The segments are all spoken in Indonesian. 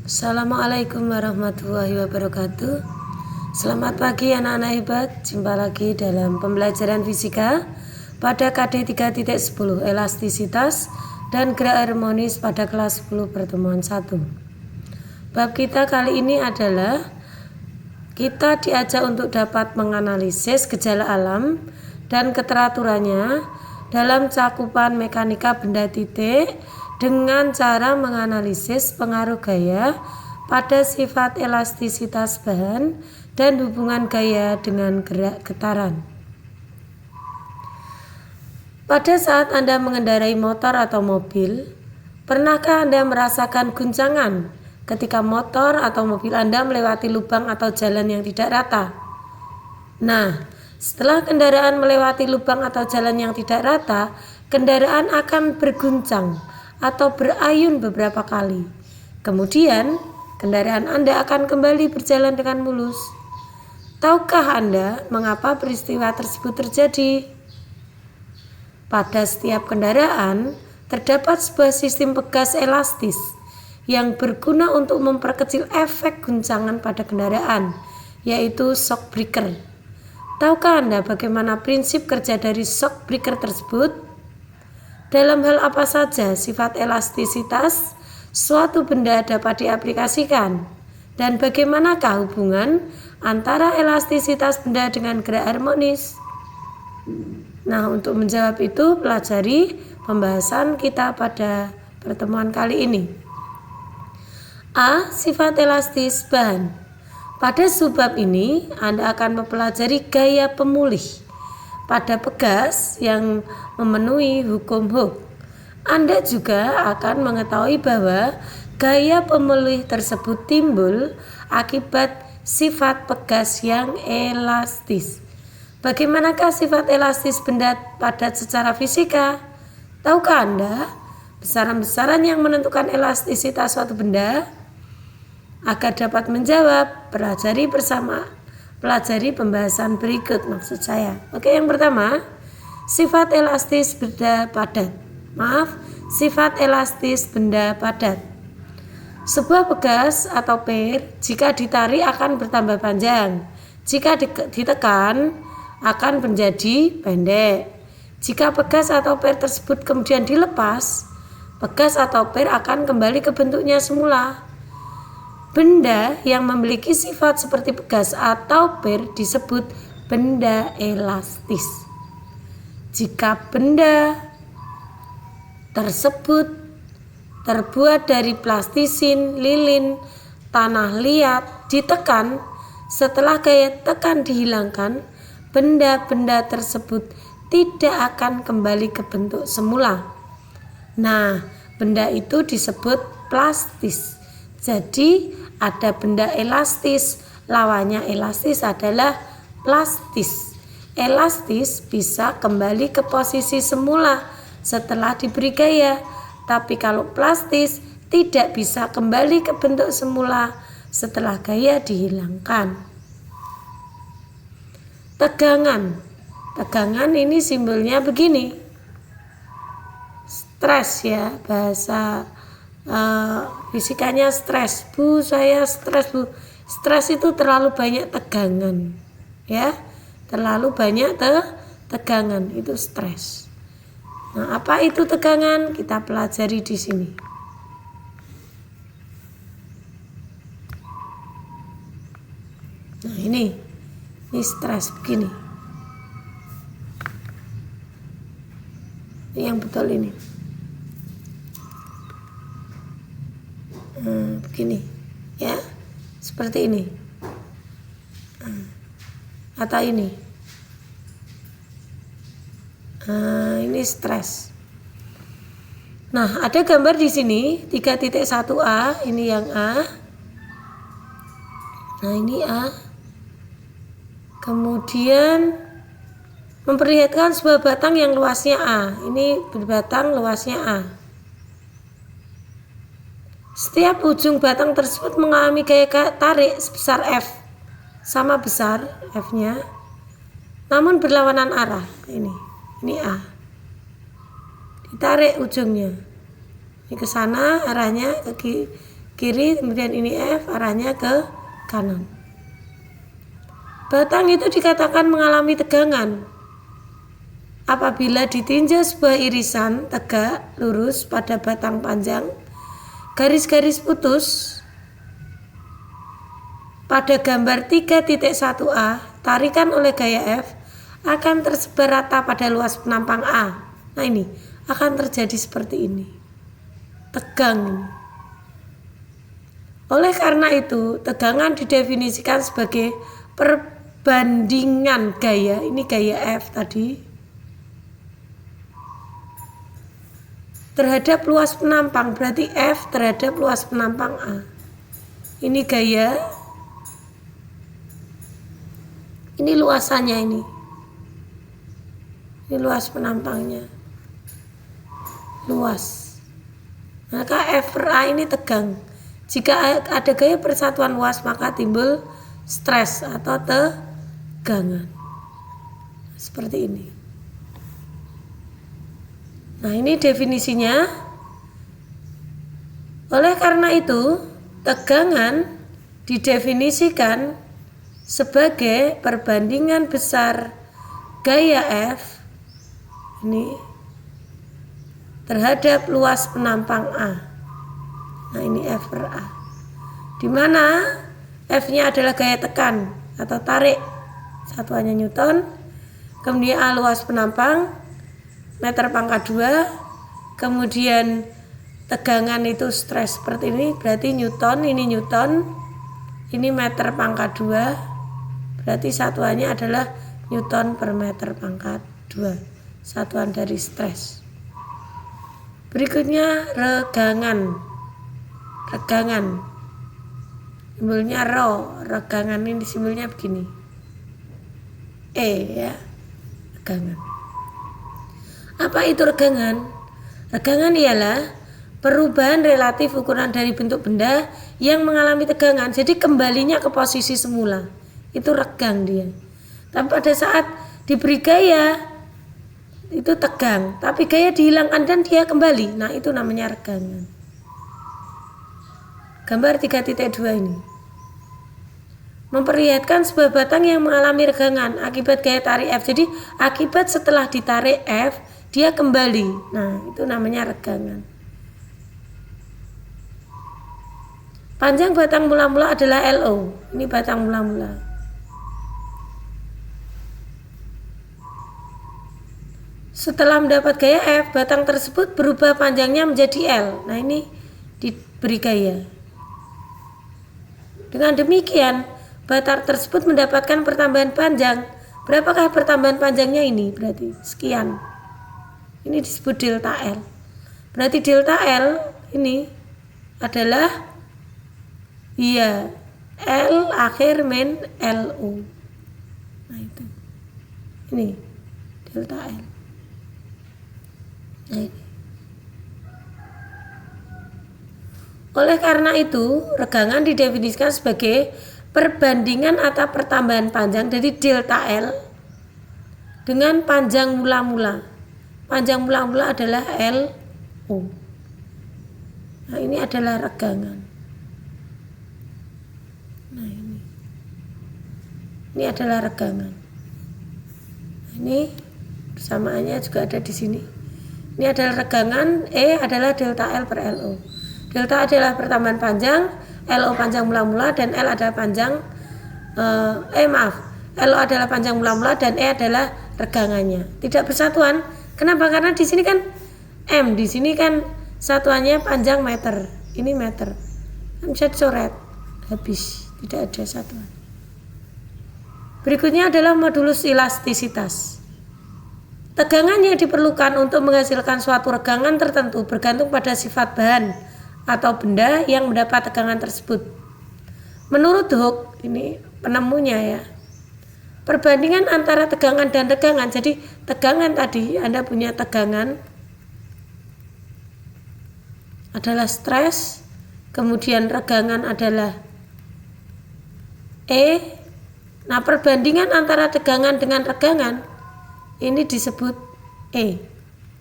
Assalamualaikum warahmatullahi wabarakatuh. Selamat pagi anak-anak hebat. Jumpa lagi dalam pembelajaran fisika pada KD 3.10 elastisitas dan gerak harmonis pada kelas 10 pertemuan 1. Bab kita kali ini adalah kita diajak untuk dapat menganalisis gejala alam dan keteraturannya dalam cakupan mekanika benda titik dengan cara menganalisis pengaruh gaya pada sifat elastisitas bahan dan hubungan gaya dengan gerak getaran. Pada saat Anda mengendarai motor atau mobil, pernahkah Anda merasakan guncangan ketika motor atau mobil Anda melewati lubang atau jalan yang tidak rata? Nah, setelah kendaraan melewati lubang atau jalan yang tidak rata, kendaraan akan berguncang atau berayun beberapa kali. Kemudian, kendaraan Anda akan kembali berjalan dengan mulus. Tahukah Anda mengapa peristiwa tersebut terjadi? Pada setiap kendaraan, terdapat sebuah sistem pegas elastis yang berguna untuk memperkecil efek guncangan pada kendaraan, yaitu shock breaker. Tahukah Anda bagaimana prinsip kerja dari shock breaker tersebut? Dalam hal apa saja sifat elastisitas suatu benda dapat diaplikasikan? Dan bagaimanakah hubungan antara elastisitas benda dengan gerak harmonis? Nah, untuk menjawab itu pelajari pembahasan kita pada pertemuan kali ini. A. Sifat elastis bahan. Pada subbab ini Anda akan mempelajari gaya pemulih pada pegas yang memenuhi hukum Hooke. Anda juga akan mengetahui bahwa gaya pemulih tersebut timbul akibat sifat pegas yang elastis. Bagaimanakah sifat elastis benda padat secara fisika? Tahukah Anda besaran-besaran yang menentukan elastisitas suatu benda? Agar dapat menjawab, pelajari pembahasan berikut maksud saya. Oke, yang pertama, sifat elastis benda padat. Sifat elastis benda padat. Sebuah pegas atau per jika ditarik akan bertambah panjang. Jika ditekan akan menjadi pendek. Jika pegas atau per tersebut kemudian dilepas, pegas atau per akan kembali ke bentuknya semula. Benda yang memiliki sifat seperti pegas atau per disebut benda elastis. Jika benda tersebut terbuat dari plastisin, lilin, tanah liat, ditekan, setelah gaya tekan dihilangkan, benda-benda tersebut tidak akan kembali ke bentuk semula. Nah, benda itu disebut plastis. Jadi ada benda elastis, lawannya elastis adalah plastis. Elastis bisa kembali ke posisi semula setelah diberi gaya, tapi kalau plastis tidak bisa kembali ke bentuk semula setelah gaya dihilangkan. Tegangan ini simbolnya begini. Stres ya, bahasa fisikanya stres. Bu, saya stres, Bu. Stres itu terlalu banyak tegangan. Ya, terlalu banyak tegangan itu stres. Nah, apa itu tegangan? Kita pelajari di sini. Nah, ini stres begini. Ini yang betul ini. Begini ya, seperti ini atau ini. Ini stres. Nah, ada gambar di sini 3.1a, ini yang A. Nah, ini A. Kemudian memperlihatkan sebuah batang yang luasnya A. Ini berbatang luasnya A. Setiap ujung batang tersebut mengalami gaya tarik sebesar F, sama besar F-nya, namun berlawanan arah. Ini A. Ditarik ujungnya. Ini ke sana arahnya kiri, kemudian ini F arahnya ke kanan. Batang itu dikatakan mengalami tegangan apabila ditinjau sebuah irisan tegak lurus pada batang panjang, garis-garis putus pada gambar 3.1a, tarikan oleh gaya F akan tersebar rata pada luas penampang A. Nah ini akan terjadi seperti ini, tegang. Oleh karena itu, tegangan didefinisikan sebagai perbandingan gaya, ini gaya F tadi, terhadap luas penampang, berarti F terhadap luas penampang A. Ini gaya, ini luasannya ini luas penampangnya, luas. Maka F per A ini tegang. Jika ada gaya persatuan luas maka timbul stres atau tegangan. Seperti ini. Nah ini definisinya. Oleh karena itu, tegangan didefinisikan sebagai perbandingan besar gaya F ini terhadap luas penampang A. Nah ini F per A, di mana F-nya adalah gaya tekan atau tarik, satuannya Newton, kemudian A luas penampang meter pangkat 2, kemudian tegangan itu stres seperti ini, berarti Newton, ini meter pangkat 2, berarti satuannya adalah Newton per meter pangkat 2, satuan dari stres. Berikutnya regangan, simbolnya rho, regangan ini simbolnya begini, E ya, regangan. Apa itu regangan? Regangan ialah perubahan relatif ukuran dari bentuk benda yang mengalami tegangan, jadi kembalinya ke posisi semula, itu regang dia. Tapi pada saat diberi gaya itu tegang, tapi gaya dihilangkan dan dia kembali, nah itu namanya regangan. Gambar 3.2 ini memperlihatkan sebuah batang yang mengalami regangan akibat gaya tarik F. Jadi akibat setelah ditarik F dia kembali, nah itu namanya regangan. Panjang batang mula-mula adalah LO, ini batang mula-mula. Setelah mendapat gaya F, batang tersebut berubah panjangnya menjadi L. Nah ini diberi gaya. Dengan demikian, batang tersebut mendapatkan pertambahan panjang. Berapakah pertambahan panjangnya ini? Berarti sekian. Ini disebut delta L. Berarti delta L ini adalah L akhir min LO. Nah itu. Ini delta L. Nah, ini. Oleh karena itu, regangan didefinisikan sebagai perbandingan atau pertambahan panjang dari delta L dengan panjang mula-mula. Panjang mula-mula adalah LO. Nah, ini adalah regangan. Nah, ini adalah regangan. Nah, ini persamaannya juga ada di sini. Ini adalah regangan, E adalah delta L per LO. Delta adalah pertambahan panjang, LO panjang mula-mula, dan L adalah panjang LO adalah panjang mula-mula dan E adalah regangannya. Tidak bersatuan. Kenapa? Karena di sini kan M, di sini kan satuannya panjang meter. Ini meter. Kan bisa dicoret. Habis, tidak ada satuan. Berikutnya adalah modulus elastisitas. Tegangan yang diperlukan untuk menghasilkan suatu regangan tertentu bergantung pada sifat bahan atau benda yang mendapat tegangan tersebut. Menurut Hooke, ini penemunya ya, perbandingan antara tegangan dan regangan. Jadi tegangan tadi, Anda punya tegangan adalah stres, kemudian regangan adalah E. Nah, perbandingan antara tegangan dengan regangan ini disebut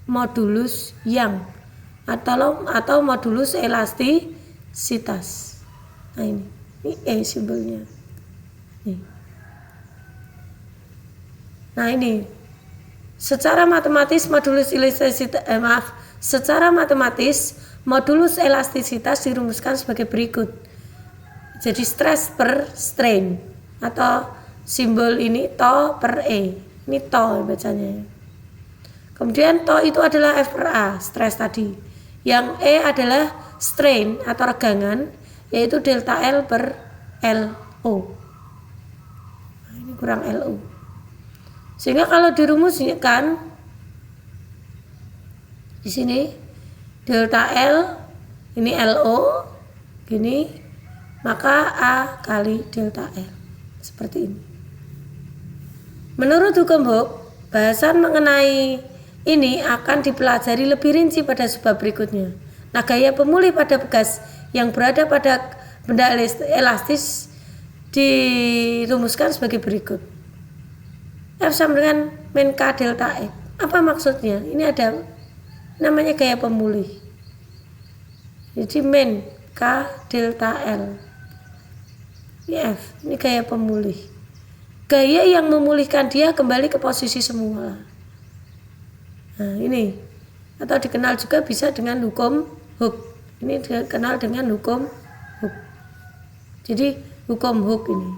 modulus Young atau modulus elastisity. Nah ini E simbolnya. Nih. Nah ini secara matematis modulus elastisitas dirumuskan sebagai berikut. Jadi stress per strain atau simbol ini to per E. Ini to bacanya. Kemudian to itu adalah F per A, stress tadi. Yang E adalah strain atau regangan, yaitu delta L per LO. Nah, ini kurang LO. Sehingga kalau dirumuskan di sini delta L ini LO gini, maka A kali delta L seperti ini. Menurut hukum Hooke, bahasan mengenai ini akan dipelajari lebih rinci pada sebab berikutnya. Nah, gaya pemulih pada bekas yang berada pada benda elastis dirumuskan sebagai berikut. F sama dengan min K delta X. Apa maksudnya? Ini ada namanya gaya pemulih. Jadi min K delta L. Ini F, ini gaya pemulih. Gaya yang memulihkan dia kembali ke posisi semula. Nah, ini atau dikenal juga bisa dengan hukum Hooke. Ini dikenal dengan hukum Hooke. Jadi hukum Hooke ini.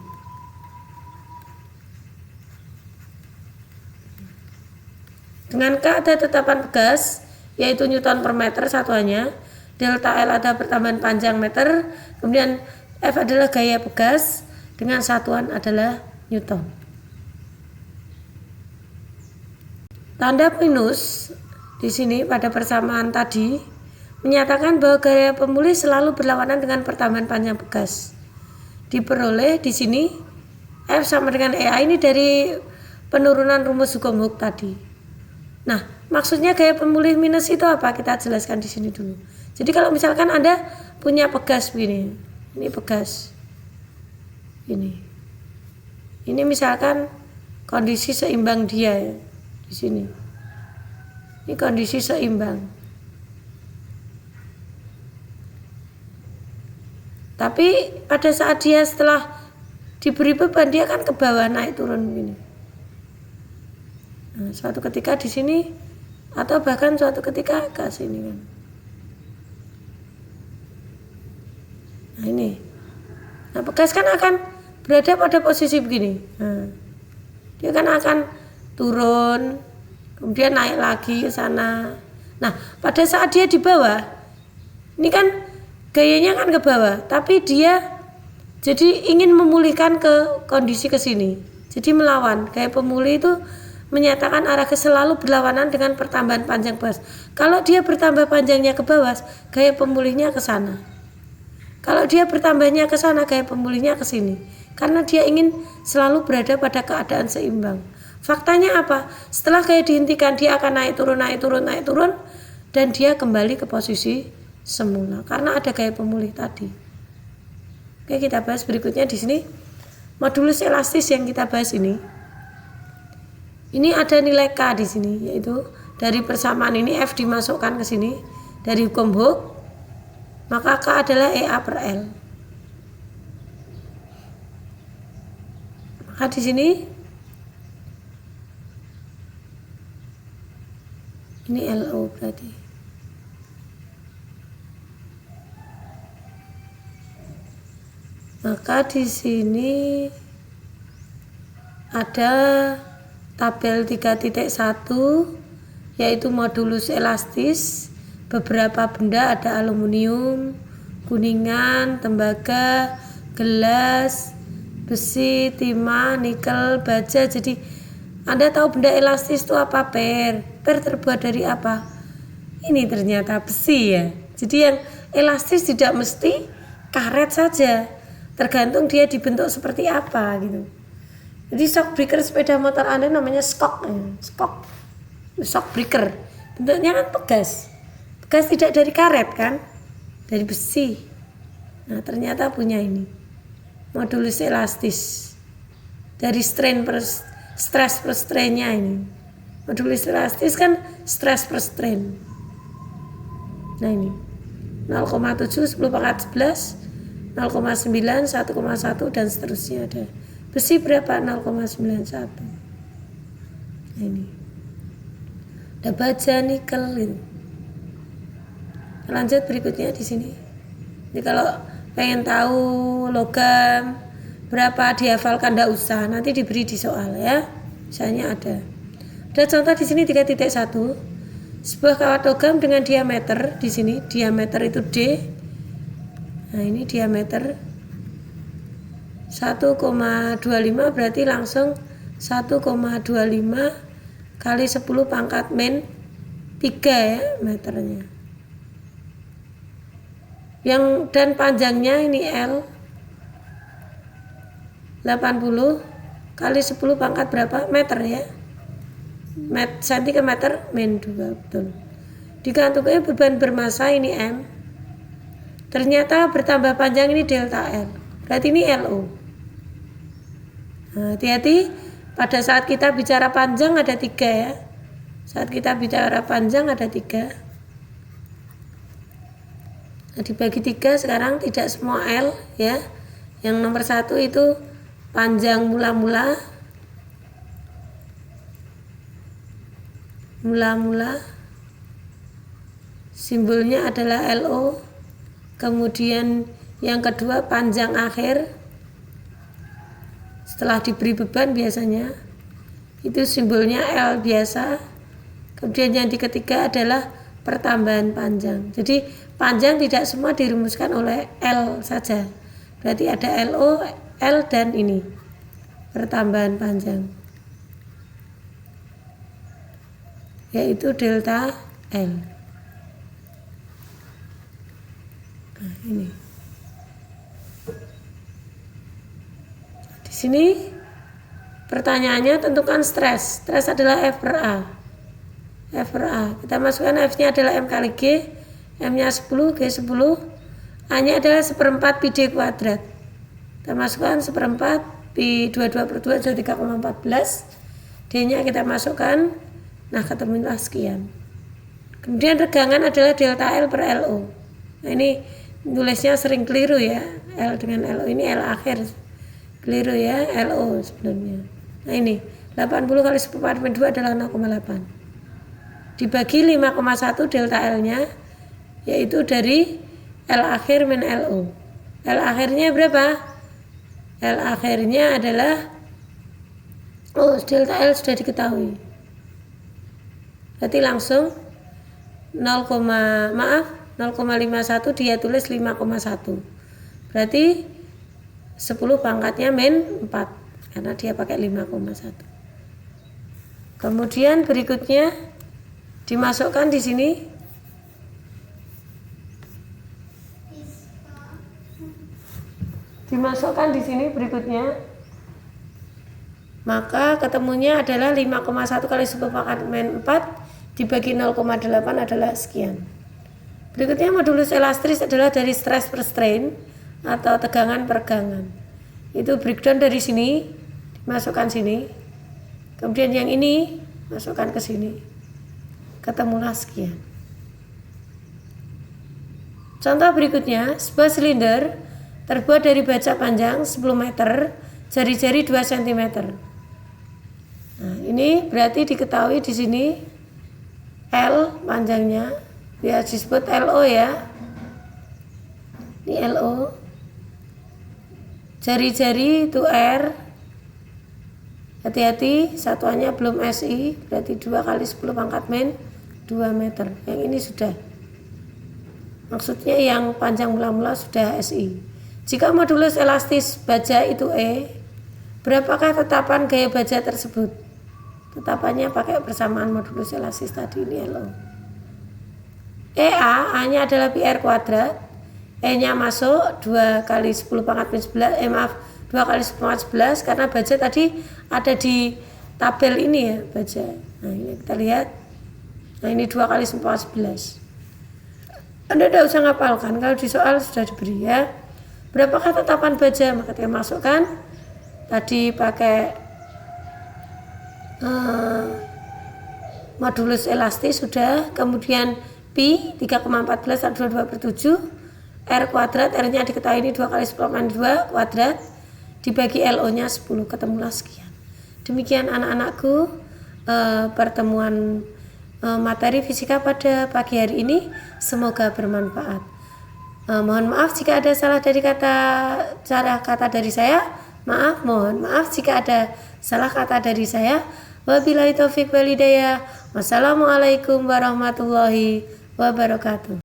Dengan K ada tetapan bekas, yaitu Newton per meter satuannya. Delta L ada pertambahan panjang meter. Kemudian F adalah gaya bekas dengan satuan adalah Newton. Tanda minus di sini pada persamaan tadi menyatakan bahwa gaya pemulih selalu berlawanan dengan pertambahan panjang bekas. Diperoleh di sini F sama dengan EA ini dari penurunan rumus hukum Hooke tadi. Nah, maksudnya gaya pemulih minus itu apa? Kita jelaskan di sini dulu. Jadi kalau misalkan Anda punya pegas begini, ini pegas, ini misalkan kondisi seimbang dia ya, di sini. Ini kondisi seimbang. Tapi pada saat dia setelah diberi beban dia kan ke bawah naik turun begini. Nah, suatu ketika di sini atau bahkan suatu ketika ke sini kan. Nah ini. Nah pegas kan akan berada pada posisi begini. Nah, dia kan akan turun, kemudian naik lagi ke sana. Nah pada saat dia di bawah, ini kan gayanya kan ke bawah, tapi dia jadi ingin memulihkan ke kondisi ke sini. Jadi melawan. Gaya pemulih itu menyatakan arah ke selalu berlawanan dengan pertambahan panjang bekas. Kalau dia bertambah panjangnya ke bawah, gaya pemulihnya ke sana. Kalau dia bertambahnya ke sana, gaya pemulihnya ke sini. Karena dia ingin selalu berada pada keadaan seimbang. Faktanya apa? Setelah gaya dihentikan, dia akan naik turun, dan dia kembali ke posisi semula. Karena ada gaya pemulih tadi. Oke, kita bahas berikutnya di sini. Modulus elastis yang kita bahas ini. Ini ada nilai K di sini, yaitu dari persamaan ini F dimasukkan ke sini dari hukum Hooke, maka K adalah EA per L. Maka di sini ini LO berarti. Maka di sini ada tabel 3.1 yaitu modulus elastis. Beberapa benda ada aluminium, kuningan, tembaga, gelas, besi, timah, nikel, baja. Jadi Anda tahu benda elastis itu apa? Per terbuat dari apa? Ini ternyata besi ya. Jadi yang elastis tidak mesti karet saja, tergantung dia dibentuk seperti apa gitu. Jadi shock breaker sepeda motor Anda namanya shock breaker. Bentuknya kan pegas. Pegas tidak dari karet kan? Dari besi. Nah, ternyata punya ini. Modulus elastis. Dari stress per strain-nya ini. Modulus elastis kan stress per strain. Nah ini. 0,7, 10 pangkat 11, 0,9, 1,1 dan seterusnya ada. Besi berapa? 0,91. Nah, ini. Ada baja, nikel gitu. Lanjut berikutnya di sini. Jadi kalau pengen tahu logam berapa dihafalkan enggak usah, nanti diberi di soal ya. Misalnya ada. Ada contoh di sini 3.1. Sebuah kawat logam dengan diameter di sini, diameter itu D. Nah, ini diameter 1,25 berarti langsung 1,25 kali 10 pangkat min 3 ya meternya. Yang dan panjangnya ini L 80 kali 10 pangkat berapa meter ya, sentimeter min 2, betul. Digantungi beban bermasa ini M, ternyata bertambah panjang ini delta L, berarti ini LO. Nah, hati-hati pada saat kita bicara panjang ada 3 ya, saat kita bicara panjang ada 3. Nah, dibagi 3 sekarang tidak semua L ya. Yang nomor 1 itu panjang mula-mula simbolnya adalah LO. Kemudian yang kedua panjang akhir setelah diberi beban biasanya itu simbolnya L biasa. Kemudian yang ketiga adalah pertambahan panjang. Jadi panjang tidak semua dirumuskan oleh L saja, berarti ada LO, L dan ini pertambahan panjang yaitu delta L. Nah, ini di sini pertanyaannya tentukan stres. Stres adalah F per A. Kita masukkan F-nya adalah M kali G, M-nya 10, G 10, A-nya adalah 1/4 pi D kuadrat. Kita masukkan 1/4 pi 22 per 2 jadi 3,14. D-nya kita masukkan, nah ketemulah sekian. Kemudian regangan adalah delta L per LO. Nah, ini tulisnya sering keliru ya, L dengan LO, ini L akhir. Keliru ya, LO sebenarnya. Nah, ini 80 kali 10⁻²2 adalah 0,8. Dibagi 5,1 delta L-nya yaitu dari L akhir min LO. L akhirnya berapa? L akhirnya adalah delta L sudah diketahui. Berarti langsung 0,51 dia tulis 5,1. Berarti 10 pangkatnya min 4 karena dia pakai 5,1. Kemudian berikutnya dimasukkan di sini berikutnya, maka ketemunya adalah 5,1 kali 10 pangkat min 4 dibagi 0,8 adalah sekian. Berikutnya modulus elastris adalah dari stress per strain atau tegangan per gangan. Itu breakdown dari sini dimasukkan sini, kemudian yang ini masukkan ke sini, ketemulah sekian. Contoh berikutnya, sebuah silinder terbuat dari baja panjang 10 meter, jari-jari 2 cm. Nah, ini berarti diketahui di sini L panjangnya, ya disebut LO ya. Ini LO. Jari-jari itu R. Hati-hati, satuannya belum SI, berarti 2 kali 10 pangkat min 2 meter. Yang ini sudah. Maksudnya yang panjang mula-mula sudah SI. Jika modulus elastis baja itu E, berapakah tetapan gaya baja tersebut? Tetapannya pakai persamaan modulus elastis tadi, ini LO. EA, A-nya adalah pi R kuadrat, E-nya masuk 2 kali 10 pangkat min 11, 2 kali 10 pangkat 11, karena baja tadi ada di tabel ini ya, baja. Nah, ini kita lihat. Nah, ini 2 kali 10 pangkat 11. Anda tidak usah ngapalkan, kalau di soal sudah diberi ya. Berapakah tetapan baja? Maka kita masukkan tadi pakai modulus elastis sudah, kemudian Pi 3,14 22/7. R kuadrat, R-nya diketahui ini 2 kali 10⁻² kuadrat, dibagi LO-nya 10, ketemulah sekian. Demikian anak-anakku pertemuan materi fisika pada pagi hari ini, semoga bermanfaat. Mohon maaf jika ada salah dari kata dari saya. Mohon maaf jika ada salah kata dari saya. Wabillahi taufiq wal hidayah. Wassalamualaikum warahmatullahi wabarakatuh.